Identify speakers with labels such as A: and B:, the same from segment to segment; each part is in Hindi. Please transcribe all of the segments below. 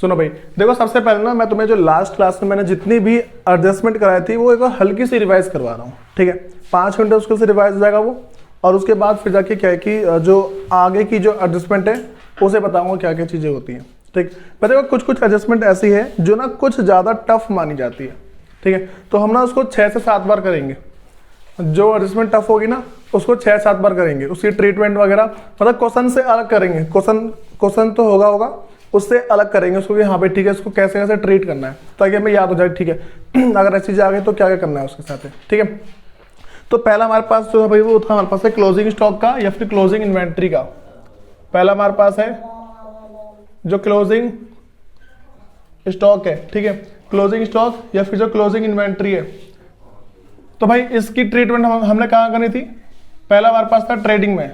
A: सुनो भाई, देखो सबसे पहले ना मैं तुम्हें जो लास्ट क्लास में मैंने जितनी भी एडजस्टमेंट कराई थी वो एक बार हल्की सी रिवाइज करवा रहा हूँ, ठीक है। 5 घंटे उसके से रिवाइज हो जाएगा वो, और उसके बाद फिर जाके क्या है कि जो आगे की जो एडजस्टमेंट है उसे बताऊंगा क्या क्या चीज़ें होती हैं, ठीक। पर देखो कुछ कुछ एडजस्टमेंट ऐसी है जो ना कुछ ज़्यादा टफ मानी जाती है, ठीक है। तो हम ना उसको 6 से 7 बार करेंगे। जो एडजस्टमेंट टफ होगी ना उसको 6-7 बार करेंगे, उसकी ट्रीटमेंट वगैरह मतलब क्वेश्चन से अलग करेंगे। क्वेश्चन तो होगा उससे अलग करेंगे उसको कि हाँ भाई ठीक है, इसको कैसे कैसे ट्रीट करना है ताकि हमें याद हो जाए, ठीक है। अगर ऐसी चीज़ें आ गई तो क्या क्या करना है उसके साथ, ठीक है। तो पहला हमारे पास जो है भाई वो था हमारे पास है क्लोजिंग स्टॉक का या फिर क्लोजिंग इन्वेंट्री का। पहला हमारे पास है जो क्लोजिंग स्टॉक है, ठीक है, क्लोजिंग स्टॉक या फिर जो क्लोजिंग इन्वेंट्री है। तो भाई इसकी ट्रीटमेंट हमने कहाँ करनी थी? पहला हमारे पास था ट्रेडिंग में,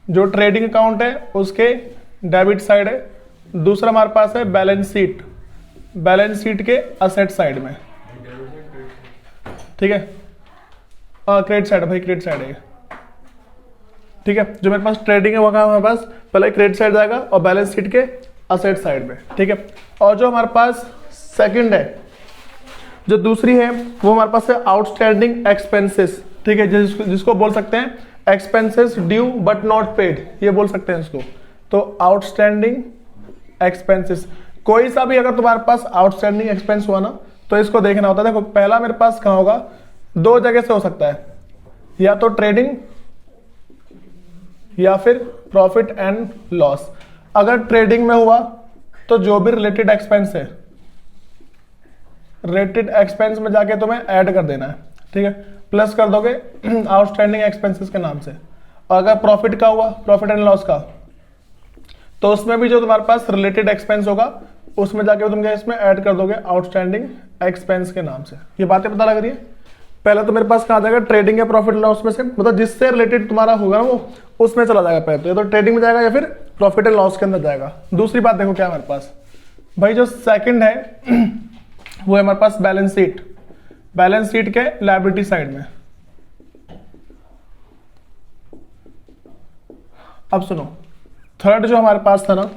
A: जो ट्रेडिंग अकाउंट है उसके डेबिट साइड है। दूसरा हमारे पास है बैलेंस शीट, बैलेंस शीट के असेट साइड में, ठीक है। क्रेडिट साइड भाई, क्रेडिट साइड है, ठीक है। जो मेरे पास ट्रेडिंग है वो कहाँ हमारे पास पहले क्रेडिट साइड जाएगा और बैलेंस शीट के असेट साइड में, ठीक है। और जो हमारे पास सेकंड है, जो दूसरी है वो हमारे पास है आउटस्टैंडिंग एक्सपेंसेस, ठीक है, जिसको बोल सकते हैं expenses due but not paid, ये बोल सकते हैं इसको। तो आउटस्टैंडिंग एक्सपेंसेस, कोई सा भी अगर तुम्हारे पास आउटस्टैंडिंग एक्सपेंस हुआ ना तो इसको देखना होता है। देखो पहला मेरे पास कहाँ होगा, 2 जगह से हो सकता है, या तो ट्रेडिंग या फिर प्रॉफिट एंड लॉस। अगर ट्रेडिंग में हुआ तो जो भी रिलेटेड एक्सपेंस है, रिलेटेड एक्सपेंस में जाके तुम्हें ऐड कर देना है, ठीक है, प्लस कर दोगे आउटस्टैंडिंग एक्सपेंसेस के नाम से। और अगर प्रॉफिट का हुआ, प्रॉफिट एंड लॉस का, तो उसमें भी जो तुम्हारे पास रिलेटेड एक्सपेंस होगा उसमें जाके तुम क्या इसमें ऐड कर दोगे आउटस्टैंडिंग एक्सपेंस के नाम से। ये बातें पता लग रही है? पहले तो मेरे पास कहाँ जाएगा, ट्रेडिंग या प्रॉफिट एंड लॉस में से, मतलब जिससे रिलेटेड तुम्हारा होगा ना वो उसमें चला जाएगा पहले तो, या तो ट्रेडिंग में जाएगा या फिर प्रॉफिट एंड लॉस के अंदर जाएगा। दूसरी बात देखो क्या है हमारे पास भाई, जो सेकंड है वो है हमारे पास बैलेंस शीट, बैलेंस शीट के लायबिलिटी साइड में। अब सुनो, थर्ड जो हमारे पास था ना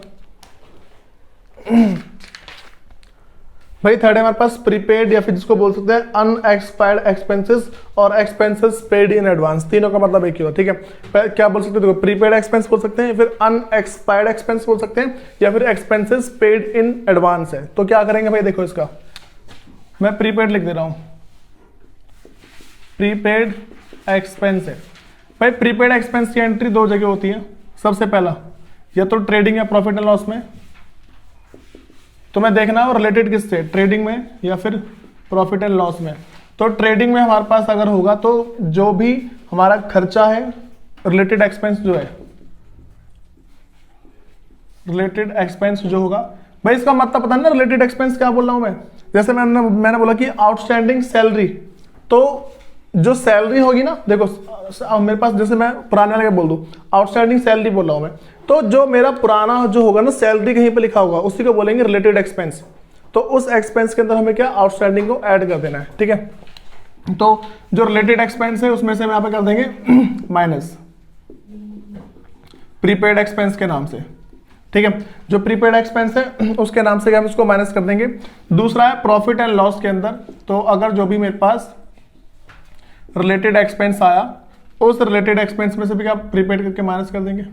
A: भाई, थर्ड है हमारे पास प्रीपेड या फिर जिसको बोल सकते हैं अनएक्सपायर्ड एक्सपेंसेस और एक्सपेंसेस पेड इन एडवांस। तीनों का मतलब एक ही हो, ठीक है। क्या बोल सकते हैं, देखो प्रीपेड एक्सपेंस बोल सकते हैं, फिर अनएक्सपायर्ड एक्सपेंस बोल सकते हैं, या फिर एक्सपेंसेस पेड इन एडवांस है। तो क्या करेंगे भाई, देखो इसका मैं प्रीपेड लिख दे रहा हूं, प्रीपेड एक्सपेंस है भाई। प्रीपेड एक्सपेंस की एंट्री 2 जगह होती है। सबसे पहला या तो ट्रेडिंग या प्रॉफिट एंड लॉस में, तुम्हें देखना है रिलेटेड किससे, ट्रेडिंग में या फिर प्रॉफिट एंड लॉस में। तो ट्रेडिंग में हमारे पास अगर होगा तो जो भी हमारा खर्चा है, रिलेटेड एक्सपेंस जो है, रिलेटेड एक्सपेंस जो होगा भाई, इसका मतलब पता नहीं ना रिलेटेड एक्सपेंस क्या बोल रहा हूं मैं। जैसे मैंने बोला कि आउटस्टैंडिंग सैलरी, तो जो सैलरी होगी ना, देखो मेरे पास जैसे मैं पुराने वाले बोल दूं आउटस्टैंडिंग सैलरी बोल रहा हूं मैं, तो जो मेरा पुराना जो होगा ना सैलरी कहीं पे लिखा होगा उसी को बोलेंगे रिलेटेड एक्सपेंस। तो उस एक्सपेंस के अंदर हमें क्या आउटस्टैंडिंग को ऐड कर देना है, ठीक है। तो जो रिलेटेड एक्सपेंस है उसमें से हम यहां पे कर देंगे माइनस प्रीपेड एक्सपेंस के नाम से, ठीक है। जो प्रीपेड एक्सपेंस है उसके नाम से हम इसको माइनस कर देंगे। दूसरा है प्रॉफिट एंड लॉस के अंदर, तो अगर जो भी मेरे पास रिलेटेड एक्सपेंस आया उस रिलेटेड एक्सपेंस में से भी क्या प्रीपेड करके माइनस कर देंगे,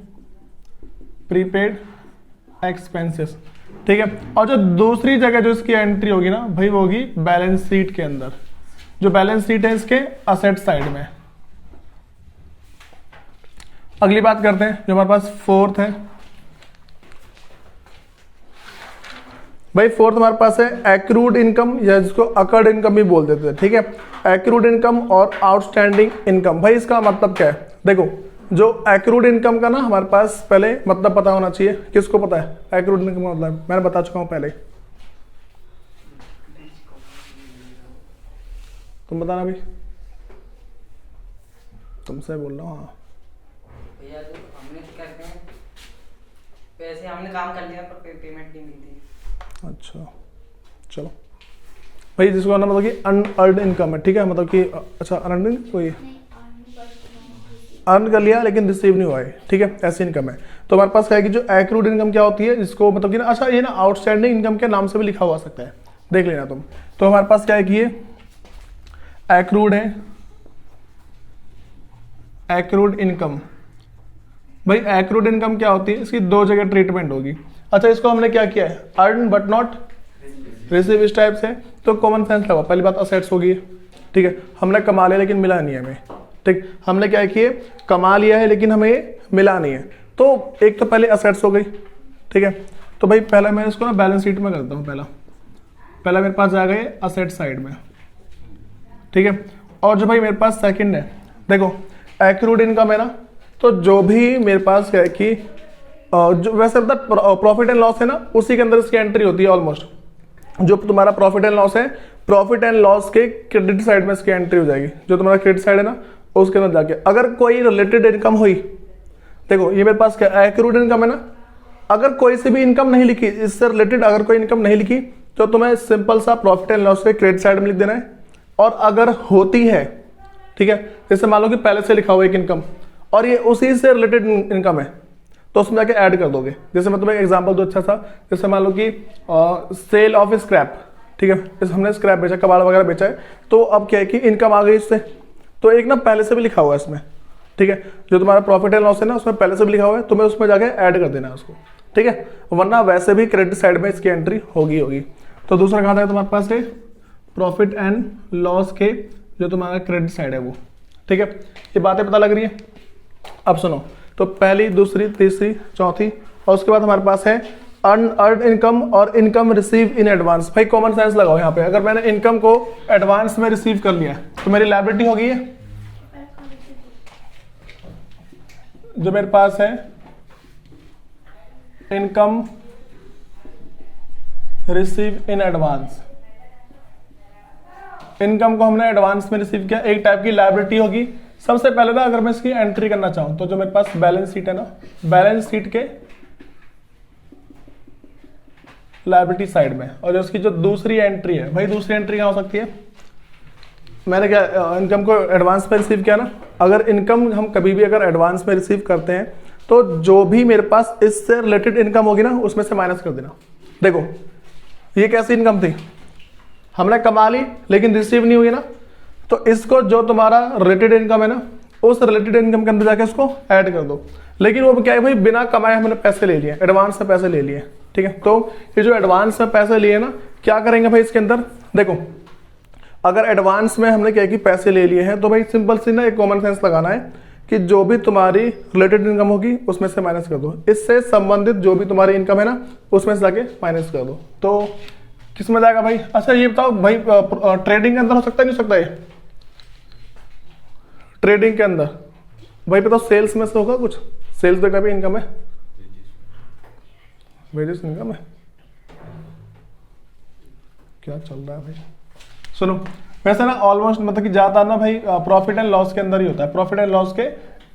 A: प्रीपेड एक्सपेंसेस, ठीक है। और जो दूसरी जगह जो इसकी एंट्री होगी ना भाई वो होगी बैलेंस शीट के अंदर। जो बैलेंस शीट है इसके असेट साइड में। अगली बात करते हैं जो हमारे पास फोर्थ है भाई, फोर्थ हमारे पास है एक्रूड इनकम या जिसको अकर्ड इनकम भी बोल देते हैं, ठीक है। एक्रूड इनकम और आउटस्टैंडिंग इनकम, भाई इसका मतलब क्या है, देखो जो एक्रूड इनकम का ना हमारे पास पहले मतलब पता होना चाहिए। किसको पता है एक्रूड इनकम का मतलब? मैंने बता चुका हूं पहले, तुम बताना भाई, तुमसे बोल रहा हूँ। हाँ
B: भैया तो हमने क्या कहते हैं, पैसे हमने काम कर लिया पर पेमेंट नहीं मिलती।
A: अच्छा चलो भाई, जिसको मतलब कि अनअर्न्ड इनकम है, ठीक है, मतलब कि अच्छा अनअर्न्ड कोई अर्न कर लिया लेकिन रिसीव नहीं हुआ है, ठीक है, ऐसी इनकम है। तो हमारे पास क्या है कि जो एक्रूड इनकम क्या होती है, इसको मतलब कि ना, अच्छा ये ना आउटस्टैंडिंग इनकम के नाम से भी लिखा हुआ सकता है, देख लेना तुम। तो हमारे पास क्या है कि ये एक्रूड है, एक्रूड इनकम। भाई एक्रूड इनकम क्या होती है, इसकी दो जगह ट्रीटमेंट होगी। अच्छा इसको हमने क्या किया है, अर्न बट नॉट रिसीव इस टाइप से, तो कॉमन सेंस लगा। पहली बात असेट्स होगी, ठीक है, हमने कमा लिया लेकिन मिला नहीं है हमें, ठीक, हमने क्या किए, कमा लिया है लेकिन हमें मिला नहीं है। तो एक तो पहले असेट्स हो गई, ठीक है। तो भाई पहला मैं इसको ना बैलेंस शीट में करता हूँ। पहला मेरे पास आ गए असेट साइड में, ठीक है। और जो भाई मेरे पास सेकंड है, देखो एक्रूड इनकम है ना, तो जो भी मेरे पास क्या है कि जो वैसे प्रॉफिट एंड लॉस है ना, उसी के अंदर इसकी एंट्री होती है ऑलमोस्ट। जो तुम्हारा प्रॉफिट एंड लॉस है, प्रॉफिट एंड लॉस के क्रेडिट साइड में इसकी एंट्री हो जाएगी। जो तुम्हारा क्रेडिट साइड है ना, उसके अंदर जाके अगर कोई रिलेटेड इनकम हुई, देखो ये मेरे पास क्या एक्रूड इनकम है ना, अगर कोई से भी इनकम नहीं लिखी, इससे रिलेटेड अगर कोई इनकम नहीं लिखी, तो तुम्हें सिंपल सा प्रॉफिट एंड लॉस के क्रेडिट साइड में लिख देना है। और अगर होती है, ठीक है, जैसे मान लो कि पहले से लिखा हुआ एक इनकम और ये उसी से रिलेटेड इनकम है, तो उसमें जाके ऐड कर दोगे। जैसे मैं तुम्हें एग्जांपल दो अच्छा सा, जैसे मान लो कि सेल ऑफ स्क्रैप, ठीक है, जैसे हमने स्क्रैप बेचा, कबाड़ वगैरह बेचा है, तो अब क्या है कि इनकम आ गई इससे, तो एक ना पहले से भी लिखा हुआ है इसमें, ठीक है, जो तुम्हारा प्रॉफिट एंड लॉस है ना, उसमें पहले से भी लिखा हुआ है, तुम्हें उसमें जाके ऐड कर देना है उसको, ठीक है, वरना वैसे भी क्रेडिट साइड में इसकी एंट्री होगी। तो दूसरा कहाँ था तुम्हारे पास है प्रॉफिट एंड लॉस के जो तुम्हारा क्रेडिट साइड है वो, ठीक है। ये बातें पता लग रही है। अब सुनो, तो पहली, दूसरी, तीसरी, चौथी, और उसके बाद हमारे पास है अर्न इनकम और इनकम रिसीव इन एडवांस। भाई कॉमन सेंस लगाओ यहाँ पे, अगर मैंने इनकम को एडवांस में रिसीव कर लिया तो मेरी लायबिलिटी होगी है। जो मेरे पास है income receive in advance, income को हमने एडवांस में रिसीव किया, एक टाइप की लायबिलिटी होगी। सबसे पहले ना अगर मैं इसकी एंट्री करना चाहूं, तो जो मेरे पास बैलेंस शीट है ना, बैलेंस शीट के लायबिलिटी साइड में, और जो उसकी जो दूसरी एंट्री है, भाई दूसरी एंट्री क्या हो सकती है, मैंने क्या इनकम को एडवांस में रिसीव किया ना, अगर इनकम हम कभी भी अगर एडवांस में रिसीव करते हैं, तो जो भी मेरे पास इससे रिलेटेड इनकम होगी ना, उसमें से माइनस कर देना। देखो ये कैसी इनकम थी, हमने कमा ली लेकिन रिसीव नहीं हुई ना, तो इसको जो तुम्हारा रिलेटेड इनकम है ना, उस रिलेटेड इनकम के अंदर जाके इसको ऐड कर दो। लेकिन वो क्या है भाई, बिना कमाए हमने पैसे ले लिए, एडवांस में पैसे ले लिए, ठीक है। तो ये जो एडवांस में पैसे लिए ना, क्या करेंगे भाई इसके अंदर, देखो अगर एडवांस में हमने क्या कि पैसे ले लिए हैं, तो भाई सिंपल सी ना एक कॉमन सेंस लगाना है कि जो भी तुम्हारी रिलेटेड इनकम होगी उसमें से माइनस कर दो, इससे संबंधित जो भी तुम्हारी इनकम है ना, उसमें से जाके माइनस कर दो। तो किस में जाएगा भाई, अच्छा ये बताओ भाई, ट्रेडिंग के अंदर हो सकता है नहीं हो सकता है, ट्रेडिंग के अंदर भाई बताओ, सेल्स में से होगा कुछ, सेल्स में का भी इनकम है, वेजेस इनकम है, क्या चल रहा है भाई। सुनो वैसे ना ऑलमोस्ट मतलब कि ज्यादा ना भाई प्रॉफिट एंड लॉस के अंदर ही होता है, प्रॉफिट एंड लॉस के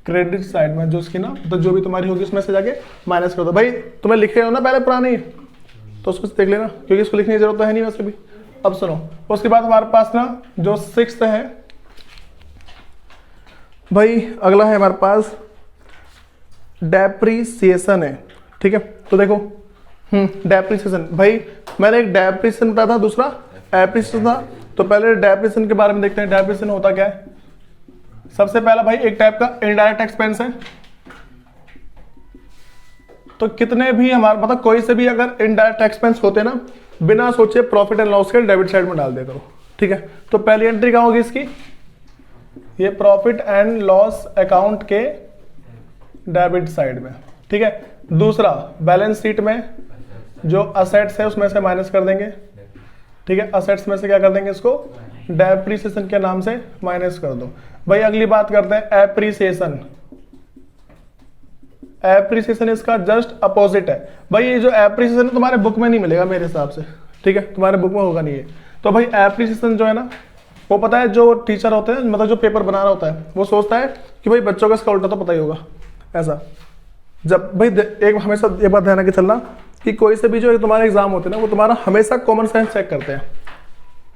A: क्रेडिट साइड में जो उसकी ना, तो जो भी तुम्हारी होगी उसमें से जाके माइनस कर दो। भाई तुम्हें लिखे हो ना पहले पुरानी, तो उसको देख लेना, क्योंकि इसको लिखने की जरूरत है नहीं वैसे भी। अब सुनो, उसके बाद हमारे पास ना जो सिक्स्थ है भाई, अगला है हमारे पास डेप्रीसिएशन है, ठीक है। तो देखो डेप्रीसिएशन, भाई मैंने एक डेप्रीसिएशन बताया था, दूसरा एप्रीसिएशन था। तो पहले डेप्रीसिएशन के बारे में देखते हैं, डेप्रीसिएशन होता क्या है। सबसे पहला भाई एक टाइप का इनडायरेक्ट एक्सपेंस है। तो कितने भी हमारे मतलब कोई से भी अगर इनडायरेक्ट एक्सपेंस होते ना, बिना सोचे प्रॉफिट एंड लॉस के डेबिट साइड में डाल दिया करो, ठीक है। तो पहली एंट्री क्या होगी इसकी, ये प्रॉफिट एंड लॉस अकाउंट के डेबिट साइड में, ठीक है। दूसरा बैलेंस शीट में जो असेट्स है उसमें से माइनस कर देंगे, ठीक है। असेट्स में से क्या कर देंगे, इसको डेप्रीसिएशन के नाम से माइनस कर दो। भाई अगली बात करते हैं एप्रीसिएशन। एप्रीसिएशन इसका जस्ट अपोजिट है। भाई ये जो एप्रीसिएशन तुम्हारे बुक में नहीं मिलेगा मेरे हिसाब से, ठीक है, तुम्हारे बुक में होगा नहीं है। तो भाई एप्रीसिएशन जो है ना, वो पता है जो टीचर होते हैं, मतलब जो पेपर बना रहा होता है, वो सोचता है कि भाई बच्चों का इसका उल्टा तो पता ही होगा, ऐसा। जब भाई एक हमेशा ये बात ध्यान रखे चलना कि कोई से भी जो तुम्हारे एग्जाम होते हैं ना, वो तुम्हारा हमेशा कॉमन सेंस चेक करते हैं,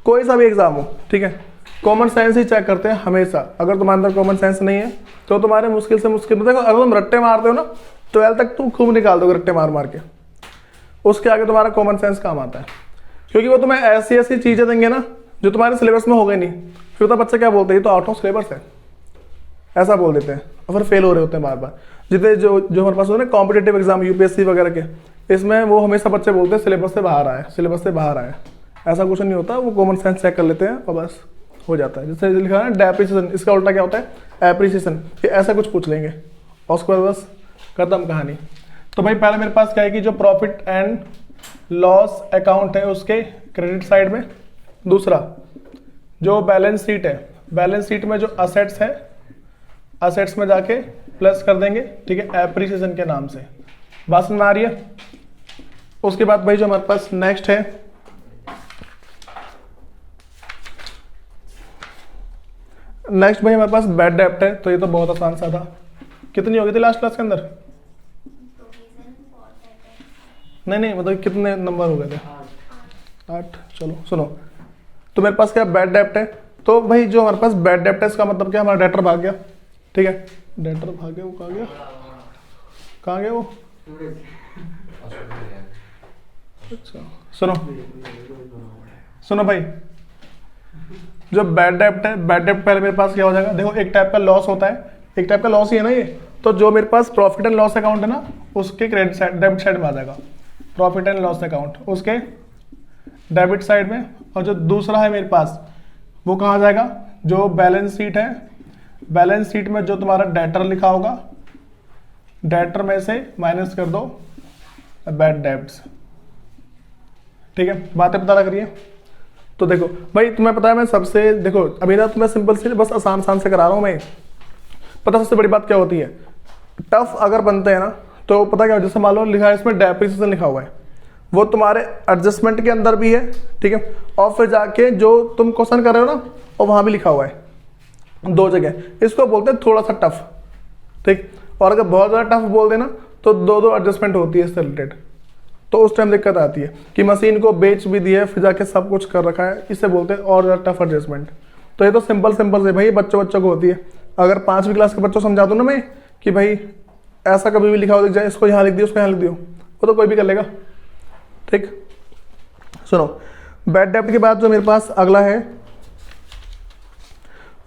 A: कोई सा भी एग्जाम हो, ठीक है। कॉमन सेंस ही चेक करते हैं हमेशा। अगर तुम्हारे अंदर कॉमन सेंस नहीं है तो तुम्हारे मुश्किल से मुश्किल, देखो अगर तुम रट्टे मारते हो ना 12 तक तुम खूब निकाल दोगे रट्टे मार मार के, उसके आगे तुम्हारा कॉमन सेंस काम आता है, क्योंकि वो तुम्हें ऐसी ऐसी चीज़ें देंगे ना जो तुम्हारे सिलेबस में हो गई नहीं। फिर तो बच्चे क्या बोलते हैं, ये तो आउट ऑफ सिलेबस है, ऐसा बोल देते हैं और फिर फेल हो रहे होते हैं बार बार। जितने जो हमारे पास होते हैं कॉम्पिटेटिव एग्जाम यूपीएससी वगैरह के, इसमें वो हमेशा बच्चे बोलते हैं सिलेबस से बाहर आए, सिलेबस से बाहर आए। ऐसा कुछ नहीं होता, वो कॉमन सेंस चेक कर लेते हैं और बस हो जाता है। जैसे लिखा है डेप्रिसिएशन, इसका उल्टा क्या होता है एप्रिसिएशन, कि ऐसा कुछ पूछ लेंगे और उसके बाद बस खत्म कहानी। तो भाई पहले मेरे पास क्या है कि जो प्रॉफिट एंड लॉस अकाउंट है उसके क्रेडिट साइड में, दूसरा जो बैलेंस शीट है, बैलेंस शीट में जो असेट्स है, असेट्स में जाके प्लस कर देंगे, ठीक है, एप्रिसिएशन के नाम से। बात समझ में आ रही है? उसके बाद भाई जो हमारे पास नेक्स्ट है, नेक्स्ट भाई हमारे पास बैड डेप्ट है। तो ये तो बहुत आसान सा था। कितनी हो गई थी लास्ट क्लास के अंदर? नहीं मतलब कितने नंबर हो गए थे? 8। चलो सुनो, तो मेरे पास क्या बैड डेप्ट है। तो भाई जो हमारे पास बैड डेप्ट है इसका मतलब क्या, हमारा डेटर भाग गया, ठीक है, डेटर भाग गया, वो कहाँ गया, कहाँ गया वो? अच्छा सुनो भाई, जो बैड डेप्ट है, बैड डेप्ट पहले मेरे पास क्या हो जाएगा, देखो एक टाइप का लॉस होता है, एक टाइप का लॉस ही है ना ये। तो जो मेरे पास प्रॉफिट एंड लॉस अकाउंट है ना, उसके क्रेडिट साइड, डेबिट साइड में आ जाएगा प्रॉफिट एंड लॉस अकाउंट, उसके डेबिट साइड में। और जो दूसरा है मेरे पास वो कहाँ आ जाएगा, जो बैलेंस शीट है, बैलेंस शीट में जो तुम्हारा डेटर लिखा होगा, डेटर में से माइनस कर दो बैड डेब्ट्स, ठीक है, बातें पता लग रही है। तो देखो भाई तुम्हें पता है मैं सबसे, देखो अभी ना तुम्हें सिंपल से बस आसान आसान से करा रहा हूँ मैं। पता सबसे बड़ी बात क्या होती है, टफ अगर बनते हैं ना तो पता क्या, जैसे मान लो लिखा है इसमें डेप्रिसिएशन लिखा हुआ है, वो तुम्हारे एडजस्टमेंट के अंदर भी है, ठीक है, और फिर जाके जो तुम क्वेश्चन कर रहे हो ना और वहाँ भी लिखा हुआ है, 2 जगह। इसको बोलते हैं थोड़ा सा टफ, ठीक। और अगर बहुत ज़्यादा टफ बोल देना तो 2 एडजस्टमेंट होती है इससे रिलेटेड, तो उस टाइम दिक्कत आती है कि मशीन को बेच भी दिया है फिर जाके सब कुछ कर रखा है, इससे बोलते हैं और ज़्यादा टफ एडजस्टमेंट। तो ये तो सिंपल से भाई बच्चों को होती है। अगर 5वीं क्लास के बच्चों को समझा दूँ ना मैं कि भाई ऐसा कभी भी लिखा हो दिख जाए, इसको यहाँ लिख दियो, उसको यहाँ लिख दियो, वो तो कोई भी कर लेगा, ठीक। सुनो, बैड डेब्ट के बाद जो मेरे पास अगला है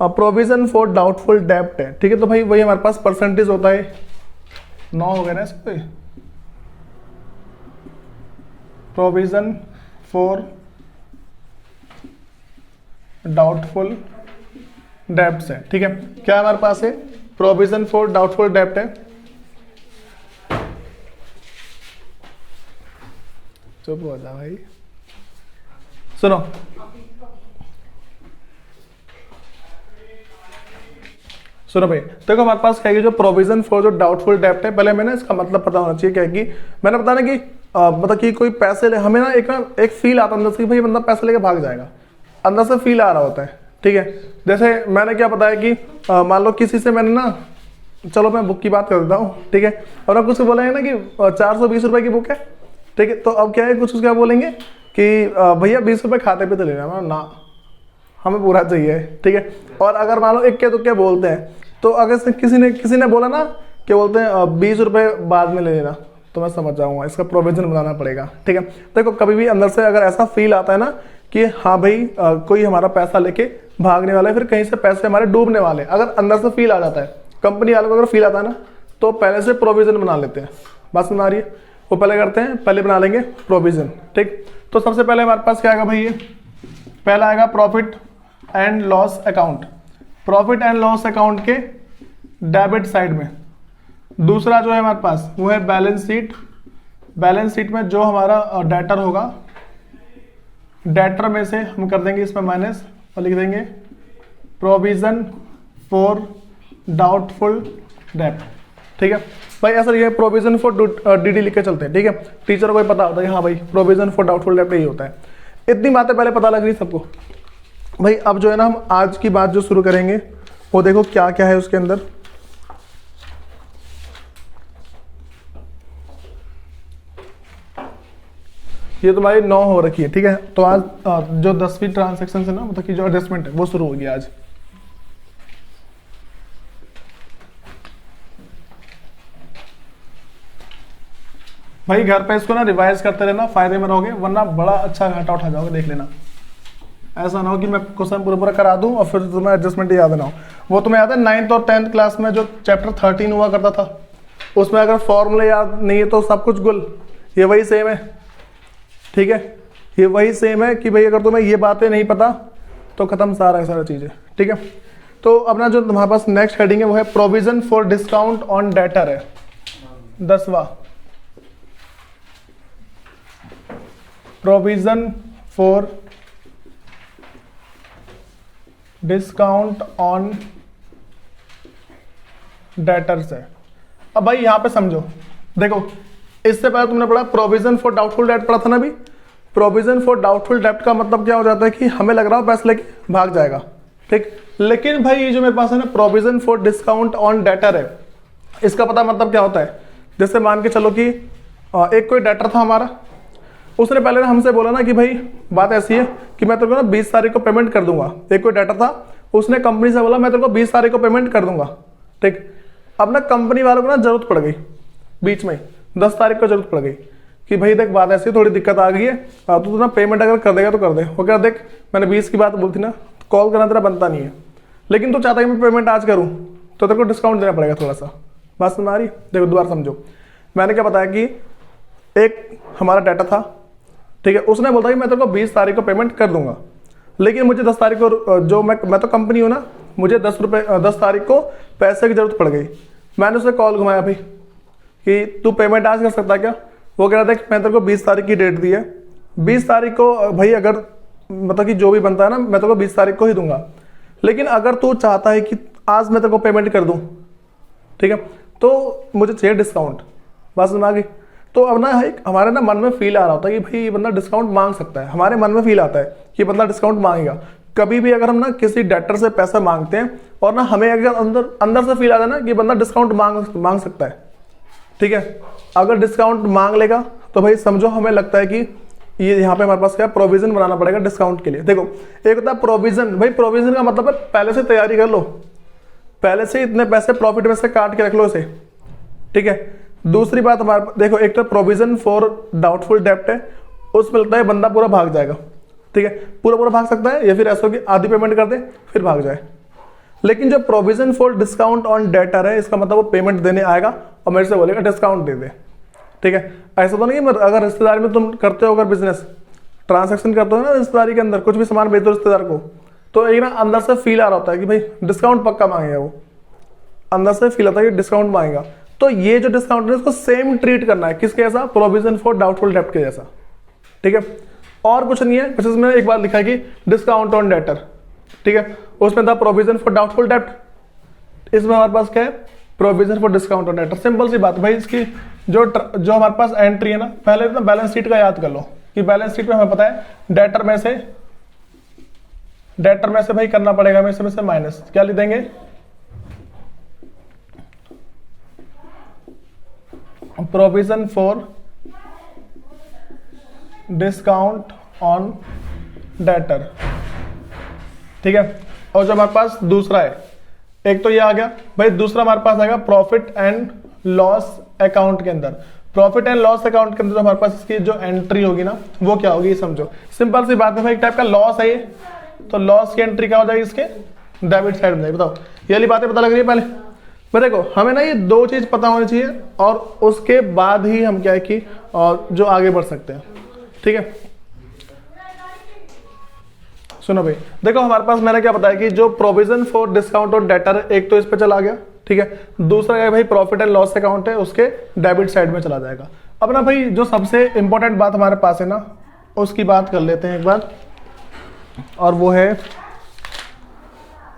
A: प्रोविजन फॉर डाउटफुल डेब्ट है, ठीक है। तो भाई वही हमारे पास परसेंटेज होता है, 9 हो गया ना इसको, प्रोविजन फॉर डाउटफुल डेब्ट्स है, ठीक है। क्या हमारे पास है, प्रोविजन फॉर डाउटफुल डेब्ट है। चुप हो जा भाई, सुनो, सुनो भाई, देखो हमारे पास क्या है, जो प्रोविजन फॉर जो डाउटफुल डेब्ट है, पहले मैंने इसका मतलब पता होना चाहिए क्या है कि मैंने बताया ना कि मतलब कि कोई पैसे ले, हमें ना एक फील आता है अंदर से कि भाई बंदा पैसे लेके भाग जाएगा, अंदर से फील आ रहा होता है, ठीक है। जैसे मैंने क्या बताया कि मान लो किसी से मैंने ना, चलो मैं बुक की बात कर देता हूँ, ठीक है, और अब कुछ बोलेंगे ना कि 420 रुपए की बुक है, ठीक है, तो अब क्या है, कुछ क्या बोलेंगे कि भैया 20 रुपए खाते पे तो लेना ना, हमें पूरा चाहिए, ठीक है। और अगर मान लो इक्के दुक्के बोलते हैं, तो अगर किसी ने बोला ना क्या बोलते हैं 20 रुपए बाद में ले लेना, तो मैं समझ जाऊंगा इसका प्रोविजन बनाना पड़ेगा, ठीक है। देखो कभी भी अंदर से अगर ऐसा फील आता है ना कि हाँ भाई कोई हमारा पैसा लेके भागने वाला है, फिर कहीं से पैसे हमारे डूबने वाले, अगर अंदर से फील आ जाता है, कंपनी वालों को अगर फील आता है ना, तो पहले से प्रोविजन बना लेते हैं। बात समझ आ रही है? वो पहले करते हैं, पहले बना लेंगे प्रोविजन, ठीक। तो सबसे पहले हमारे पास क्या आएगा भाई, ये पहला आएगा profit and loss account, profit and loss account के डेबिट साइड में। दूसरा जो है हमारे पास वो है बैलेंस शीट, बैलेंस शीट में जो हमारा डेटर होगा, डेटर में से हम कर देंगे इसमें माइनस और लिख देंगे प्रोविजन फॉर डाउटफुल डेब्ट, ठीक है भाई। ऐसा लिखा है प्रोविजन फॉर डीडी लिख के चलते हैं, ठीक है। टीचर को पता होता है हाँ भाई प्रोविजन फॉर डाउटफुल डेब्ट यही होता है। इतनी बातें पहले पता लग रही सबको भाई। अब जो है ना हम आज की बात जो शुरू करेंगे वो देखो क्या क्या है उसके अंदर। ये तुम्हारी 9 हो रखी है, ठीक है। तो आज जो 10वीं ट्रांजेक्शन है ना, मतलब कि जो एडजस्टमेंट है वो शुरू होगी आज। भाई घर पे इसको ना रिवाइज करते रहना, फायदे में रहोगे, वरना बड़ा अच्छा घाटा उठा जाओगे, देख लेना। ऐसा ना हो कि मैं क्वेश्चन पूरा पूरा करा दूं और फिर तुम्हें एडजस्टमेंट याद ना हो। वो तुम्हें याद है 9th और 10th क्लास में जो चैप्टर 13 हुआ करता था, उसमें अगर फॉर्मूले याद नहीं है तो सब कुछ गुल। ये वही सेम है, ठीक है, ये वही सेम है कि भाई अगर तुम्हें ये बातें नहीं पता तो खत्म सारा चीज़ें, ठीक है। तो अपना जो तुम्हारे पास नेक्स्ट हेडिंग है वो है provision for discount on debtor है, 10वां। Provision for discount on debtors है। अब भाई यहां पे समझो, देखो इससे पहले तुमने पढ़ा प्रोविजन फॉर डाउटफुल डेट पढ़ा था ना। भी प्रोविजन फॉर डाउटफुल डेट का मतलब क्या हो जाता है कि हमें लग रहा हो पैसे लेके भाग जाएगा, ठीक। लेकिन भाई ये जो मेरे पास है ना provision for discount on debtor है, इसका पता मतलब क्या होता है। जैसे मान के चलो कि एक कोई डेटर था हमारा, उसने पहले हमसे बोला ना कि भाई बात ऐसी है कि मैं तेरे को ना 20 तारीख को पेमेंट कर दूंगा। एक कोई डेटर था, उसने कंपनी से बोला मैं तेरे को 20 तारीख को पेमेंट कर दूंगा, ठीक। अब ना कंपनी वालों को ना जरूरत पड़ गई, बीच में 10 तारीख को जरूरत पड़ गई कि भाई देख बात ऐसी थोड़ी दिक्कत आ गई है, तो ना पेमेंट अगर कर देगा तो कर दे। वो कह देख मैंने 20 की बात बोलती ना, कॉल करना तेरा बनता नहीं है, लेकिन तू चाहता है मैं पेमेंट आज करूँ तो तेरे को डिस्काउंट देना पड़ेगा थोड़ा सा। बात समझ आ रही? देखो दोबारा समझो, मैंने क्या बताया कि एक हमारा डाटा था, ठीक है, उसने बोला कि मैं तेरे को 20 तारीख को पेमेंट कर दूंगा, लेकिन मुझे 10 तारीख को जो मैं तो कंपनी हूँ ना, मुझे 10 तारीख को पैसे की जरूरत पड़ गई। मैंने उसे कॉल घुमाया भाई कि तू पेमेंट आज कर सकता है क्या। वो कह रहा था कि मैं तेरे को 20 तारीख की डेट दी है, 20 तारीख को भाई अगर मतलब कि जो भी बनता है ना मैं तेरे को 20 तारीख को ही दूंगा, लेकिन अगर तू चाहता है कि आज मैं तेरे को पेमेंट कर दूं, ठीक है, तो मुझे चाहिए डिस्काउंट। बात समझ आ गई? तो अब ना एक हमारे ना मन में फील आ रहा होता है कि भाई ये बंदा डिस्काउंट मांग सकता है, हमारे मन में फील आता है कि बंदा डिस्काउंट मांगेगा। कभी भी अगर हम ना किसी डेटर से पैसा मांगते हैं और ना हमें अगर अंदर से फील आता है ना कि बंदा डिस्काउंट मांग सकता है, ठीक है, अगर डिस्काउंट मांग लेगा तो भाई समझो हमें लगता है कि ये यहाँ पे हमारे पास क्या प्रोविजन बनाना पड़ेगा डिस्काउंट के लिए। देखो एक होता है प्रोविजन, भाई प्रोविजन का मतलब है पहले से तैयारी कर लो, पहले से इतने पैसे प्रॉफिट में से काट के रख लो इसे, ठीक है। दूसरी बात हमारे देखो, एक तो प्रोविजन फॉर डाउटफुल डेप्ट है, उसमें लगता है बंदा पूरा भाग जाएगा, ठीक है, पूरा भाग सकता है, या फिर ऐसा हो कि आधी पेमेंट कर दे फिर भाग जाए। लेकिन जो provision for discount on debtor है, इसका मतलब वो पेमेंट देने आएगा और मेरे से बोलेगा डिस्काउंट दे दे, ठीक है। ऐसा तो नहीं अगर रिश्तेदारी में तुम करते हो, अगर बिजनेस ट्रांसैक्शन करते हो ना रिश्तेदारी के अंदर, कुछ भी सामान बेच दो रिश्तेदार को, तो एक ना अंदर से फील आ रहा होता है कि भाई डिस्काउंट पक्का मांगेगा, वो अंदर से फील आता है कि डिस्काउंट मांगेगा। तो ये जो डिस्काउंट है इसको सेम ट्रीट करना है, किसके जैसा, प्रोविजन फॉर डाउटफुल डेप्ट के जैसा, ठीक है। और कुछ नहीं है, बस इसमें एक बात लिखा है कि डिस्काउंट ऑन डेटर, ठीक है, उसमें था प्रोविजन फॉर डाउटफुल डेप्ट, इसमें हमारे पास क्या है provision for discount on debtor. Simple सी बात भाई, इसकी जो हमारे पास एंट्री है ना, पहले तो बैलेंस शीट का याद कर लो कि बैलेंस शीट में हमें पता है डेटर में से भाई करना पड़ेगा में से माइनस, क्या लिख देंगे, provision for discount on debtor, ठीक है। और जो हमारे पास दूसरा है, एक तो ये आ गया भाई, दूसरा हमारे पास आएगा प्रॉफिट एंड लॉस अकाउंट के अंदर। प्रॉफिट एंड लॉस अकाउंट के अंदर हमारे पास इसकी जो एंट्री होगी ना, वो क्या होगी समझो, सिंपल सी बात है भाई, एक टाइप का लॉस है ये, तो लॉस की एंट्री क्या हो जाएगी इसके डेबिट साइड में। बताओ ये वाली बातें पता लग रही है पहले? पर देखो हमें ना ये दो चीज पता होनी चाहिए और उसके बाद ही हम क्या है कि और जो आगे बढ़ सकते हैं, ठीक है। सुनो भाई, देखो हमारे पास मैंने क्या बताया कि जो प्रोविजन फॉर डिस्काउंट और डेटर, एक तो इस पे चला गया, ठीक है, दूसरा क्या भाई प्रॉफिट एंड लॉस अकाउंट है, उसके डेबिट साइड में चला जाएगा। अब ना भाई जो सबसे इंपॉर्टेंट बात हमारे पास है ना, उसकी बात कर लेते हैं एक बार, और वो है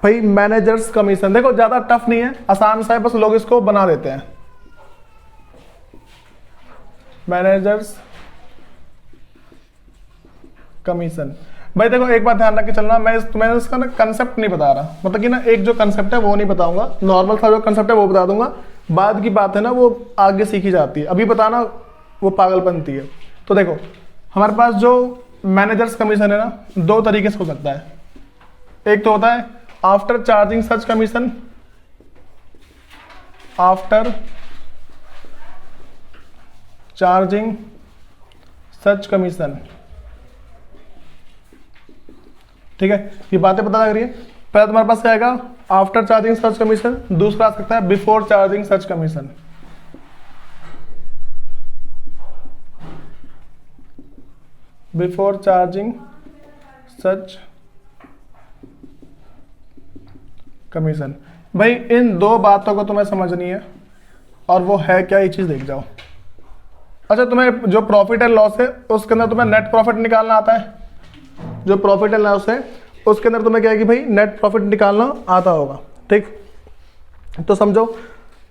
A: भाई मैनेजर्स कमीशन। देखो ज्यादा टफ नहीं है, आसान सा है, बस लोग इसको बना देते हैं। मैनेजर्स कमीशन, भाई देखो एक बात ध्यान रख के चलना, मैं तुम्हें इसका ना कंसेप्ट नहीं बता रहा, मतलब कि ना एक जो कंसेप्ट है वो नहीं बताऊंगा, नॉर्मल सा जो कंसेप्ट है वो बता दूंगा, बाद की बात है ना वो आगे सीखी जाती है, अभी बताना वो पागलपंती है। तो देखो हमारे पास जो मैनेजर्स कमीशन है ना, दो तरीके से हो सकता है। एक तो होता है after charging such commission, after charging such commission, ठीक है, ये बातें पता लग रही है। पहले तुम्हारे पास क्या आएगा, आफ्टर चार्जिंग सच कमीशन, दूसरा आ सकता है before charging such commission. Before charging such commission. भाई इन दो बातों को तुम्हें समझनी है, और वो है क्या, ये चीज देख जाओ। अच्छा, तुम्हें जो प्रॉफिट एंड लॉस है उसके अंदर तुम्हें नेट प्रॉफिट निकालना आता है। जो प्रॉफिट एंड लॉस है उसके अंदर तुम्हें क्या है कि भाई नेट प्रॉफिट निकालना आता होगा, ठीक। तो समझो,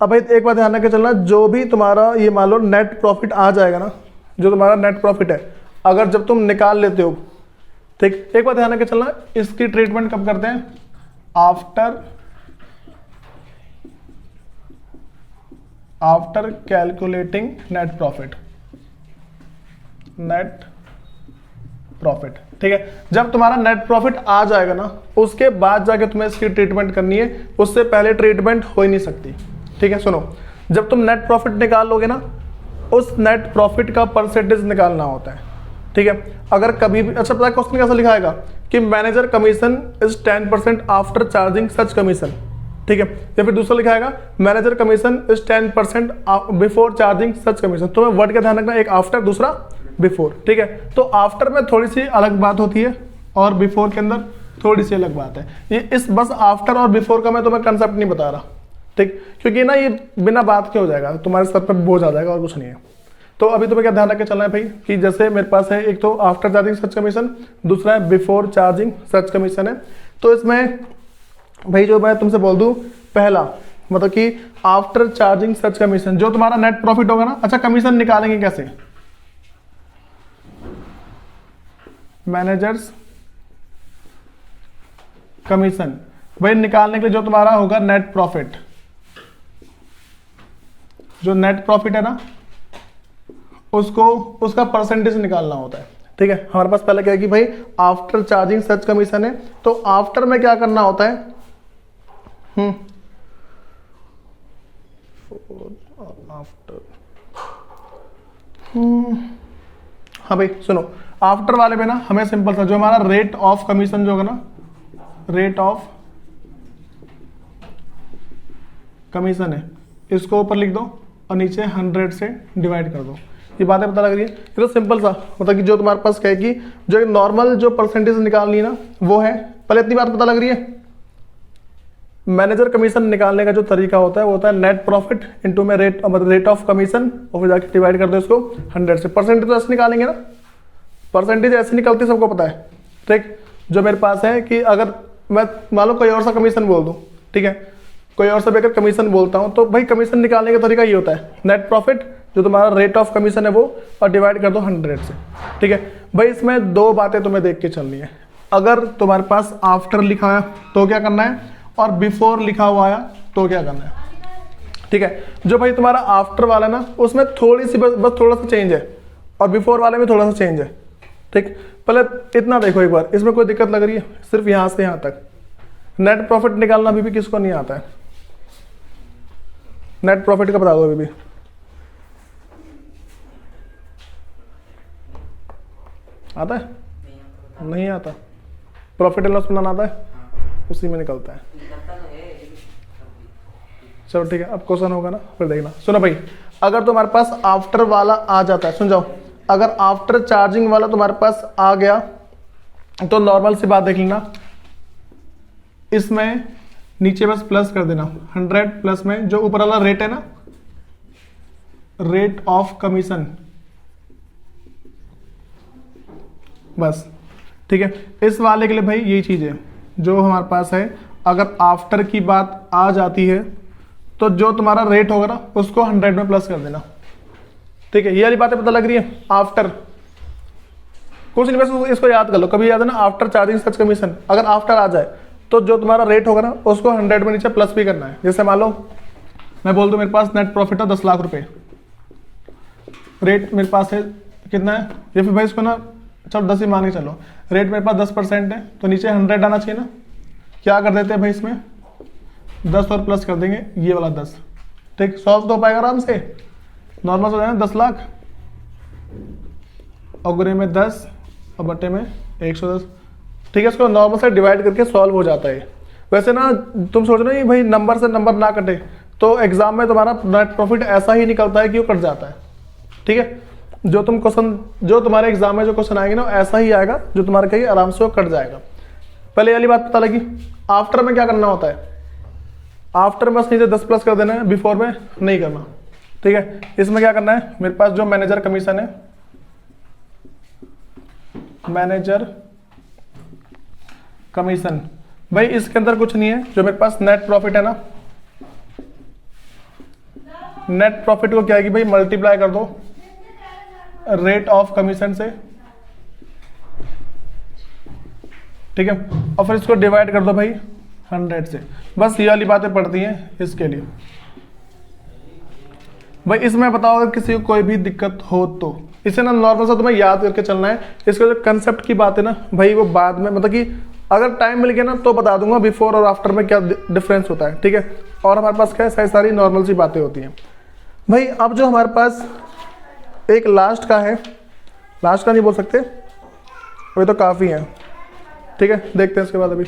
A: अब भाई एक बात ध्यान रख के चलना, जो भी तुम्हारा ये मान लो नेट प्रॉफिट आ जाएगा ना, जो तुम्हारा नेट प्रॉफिट है, अगर जब तुम निकाल लेते हो, ठीक, एक बात ध्यान रख के चलना, इसकी ट्रीटमेंट कब करते हैं, आफ्टर कैलकुलेटिंग नेट प्रॉफिट, ठीक है। जब तुम्हारा नेट प्रॉफिट आ जाएगा ना, उसके बाद जाके तुम्हें इसकी ट्रीटमेंट करनी है, उससे पहले ट्रीटमेंट हो ही नहीं सकती, ठीक है। सुनो, जब तुम नेट प्रॉफिट निकाल लोगे ना, उस नेट प्रॉफिट का परसेंटेज निकालना होता है, ठीक है। अगर कभी भी, अच्छा पता है क्वेश्चन कैसे लिखाएगा कि manager commission is 10% after charging such commission, ठीक है। या फिर दूसरा लिखाएगा manager commission is 10% before charging such commission. तुम्हें वर्ड का ध्यान रखना, एक आफ्टर, दूसरा बिफोर, ठीक है। तो आफ्टर में थोड़ी सी अलग बात होती है और बिफोर के अंदर थोड़ी सी अलग बात है। ये इस बस आफ्टर और बिफोर का मैं तुम्हें कंसेप्ट नहीं बता रहा, ठीक, क्योंकि ना ये बिना बात के हो जाएगा, तुम्हारे सर पर बोझ आ जाएगा और कुछ नहीं है। तो अभी तुम्हें क्या ध्यान रख के चलना है भाई, कि जैसे मेरे पास है एक तो आफ्टर चार्जिंग सच कमीशन, दूसरा है बिफोर चार्जिंग सच कमीशन है। तो इसमें भाई जो मैं तुमसे बोल दूं, पहला मतलब कि आफ्टर चार्जिंग सच कमीशन, जो तुम्हारा नेट प्रॉफिट होगा ना, अच्छा कमीशन निकालेंगे कैसे, मैनेजर्स कमीशन, भाई निकालने के लिए जो तुम्हारा होगा नेट प्रॉफिट, जो नेट प्रॉफिट है ना, उसको उसका परसेंटेज निकालना होता है, ठीक है। हमारे पास पहले क्या है कि भाई आफ्टर चार्जिंग सच कमीशन है, तो आफ्टर में क्या करना होता है, आफ्टर, हाँ भाई सुनो, आफ्टर वाले में ना हमें सिंपल सा जो हमारा रेट ऑफ कमीशन जो होगा ना, रेट ऑफ कमीशन है, इसको ऊपर लिख दो और नीचे 100 से डिवाइड कर दो। ये बातें पता लग रही है, ये तो सिंपल सा, मतलब कि जो तुम्हारे पास क्या है कि जो नॉर्मल जो परसेंटेज निकालनी है ना, वो है, पहले इतनी बात पता लग रही है। मैनेजर कमीशन निकालने का जो तरीका होता है वो होता है नेट प्रॉफिट इनटू में रेट, मतलब रेट ऑफ कमीशन, और फिर जाके डिवाइड कर दो इसको 100 से। परसेंटेज तो ऐसे निकालेंगे ना, परसेंटेज ऐसे निकलती सबको पता है, ठीक। जो मेरे पास है कि अगर मैं मान लो कोई और सा कमीशन बोल दूं, ठीक है, कोई और सा भी अगर कमीशन बोलता हूं, तो भाई कमीशन निकालने का तरीका ये होता है नेट प्रॉफिट जो तुम्हारा रेट ऑफ कमीशन है वो, और डिवाइड कर दो 100 से, ठीक है। भाई इसमें दो बातें तुम्हें देख के चलनी है, अगर तुम्हारे पास आफ्टर लिखा है तो क्या करना है, और बिफोर लिखा हुआ आया तो क्या करना है, ठीक है। जो भाई तुम्हारा आफ्टर वाला ना, उसमें थोड़ी सी बस थोड़ा सा चेंज है, और बिफोर वाले में थोड़ा सा चेंज है, ठीक। पहले इतना देखो एक बार, इसमें कोई दिक्कत लग रही है, सिर्फ यहां से यहां तक नेट प्रॉफिट निकालना अभी भी किसको नहीं आता है, नेट प्रॉफिट का बता दो अभी भी, आता है, नहीं आता, प्रॉफिट एंड लॉस बनाना आता है, उसी में निकलता है। चलो ठीक है, अब क्वेश्चन होगा ना, फिर देखना। सुनो भाई, अगर तुम्हारे पास आफ्टर वाला आ जाता है, सुन जाओ, अगर आफ्टर चार्जिंग वाला तुम्हारे पास आ गया तो नॉर्मल सी बात देख लेना, इसमें नीचे बस प्लस कर देना 100 प्लस में जो ऊपर वाला रेट है ना, रेट ऑफ कमीशन, बस, ठीक है। इस वाले के लिए भाई यही चीज है जो हमारे पास है, अगर आफ्टर की बात आ जाती है तो जो तुम्हारा रेट होगा ना उसको 100 में प्लस कर देना, ठीक है। ये वाली बातें पता लग रही है, आफ्टर कुछ नहीं, बस इसको याद कर लो, कभी याद है ना, आफ्टर चार्जिंग सच कमीशन, अगर आफ्टर आ जाए तो जो तुम्हारा रेट होगा ना उसको 100 में नीचे प्लस भी करना है। जैसे मान लो मैं बोल दूं मेरे पास नेट प्रॉफिट है 10 लाख रुपए, रेट मेरे पास है कितना है ये, फिर भाई इसको ना चलो 10 ही मान के चलो, रेट मेरे पास 10% है तो नीचे 100 आना चाहिए ना। क्या कर देते हैं भाई इसमें 10 और प्लस कर देंगे ये वाला 10, ठीक, सॉल्व तो हो पाएगा आराम से, नॉर्मल हो जाएगा 10 लाख और गुने में 10 और बटे में 110, ठीक है। इसको नॉर्मल से डिवाइड करके सॉल्व हो जाता है। वैसे ना तुम सोच रहे हो भाई नंबर से नंबर ना कटे, तो एग्जाम में तुम्हारा नेट प्रॉफिट ऐसा ही निकलता है कि वो कट जाता है, ठीक है। जो तुम्हारे एग्जाम में जो क्वेश्चन आएंगे ना ऐसा ही आएगा, जो तुम्हारे कहीं आराम से वो कट जाएगा। पहले वाली बात पता लगी। आफ्टर में क्या करना होता है, आफ्टर बस नीचे 10 प्लस कर देना है, बिफोर में नहीं करना, ठीक है। इसमें क्या करना है, मेरे पास जो मैनेजर कमीशन है, मैनेजर कमीशन, भाई इसके अंदर कुछ नहीं है, जो मेरे पास नेट प्रॉफिट है ना, नेट प्रॉफिट को क्या है कि भाई मल्टीप्लाई कर दो रेट ऑफ कमीशन से, ठीक है, और फिर इसको डिवाइड कर दो भाई 100 से। बस ये वाली बातें पड़ती हैं इसके लिए। भाई इसमें बताओ अगर किसी को कोई भी दिक्कत हो तो इसे ना नॉर्मल सा तुम्हें याद करके चलना है। इसका जो कंसेप्ट की बात है ना भाई वो बाद में, मतलब कि अगर टाइम मिल गया ना तो बता दूंगा बिफोर और आफ्टर में क्या डिफरेंस होता है, ठीक है। और हमारे पास क्या है, सारी नॉर्मल सी बातें होती हैं। भाई अब जो हमारे पास एक लास्ट का है, लास्ट का नहीं बोल सकते, वो तो काफ़ी है, ठीक है। देखते हैं इसके बाद अभी।